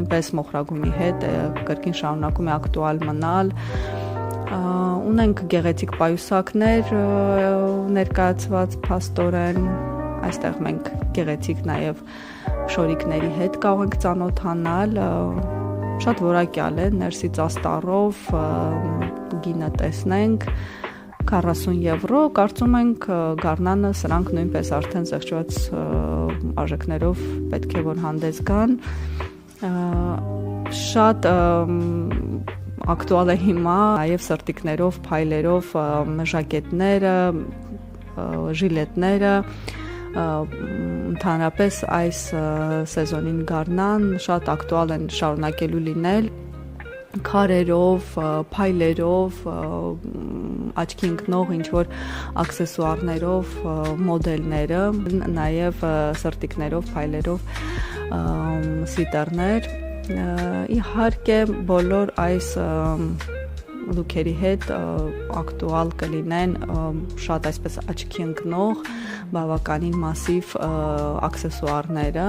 նույնպես մոխրագույնի հետ կրկին շարունակում է ակտուալ մնալ։ Ունենք գեղեցիկ պայուսակներ ներկայացված փաստորեն, այստեղ մենք գեղեցիկ նաև շորիկների հետ կարող ենք ծանոթանալ, շատ որակյալ է, ներսից աստառով գինը տեսնենք, 40 եվրո, կարծում ենք գարնանը սրանք նույնպես արդեն զեղչված արժեքներով պետք է որ հանդես գան, շատ ակտուալ է հիմա նաև սրտիկներով, փայլերով ժակետները, ժիլետները, ընդհանրապես այս սեզոնին գարնան շատ ակտուալ են շարունակելու լինել քարերով, փայլերով, աչքի ընկնող ինչ-որ աքսեսուարներով մոդելները, նաև սրտիկներով, փայլերով սիտեռներ, իհարկե բոլոր այս լուքերի հետ ակտուալ կլինեն շատ այսպես աչքի ընկնող բավականին մասիվ աքսեսուարները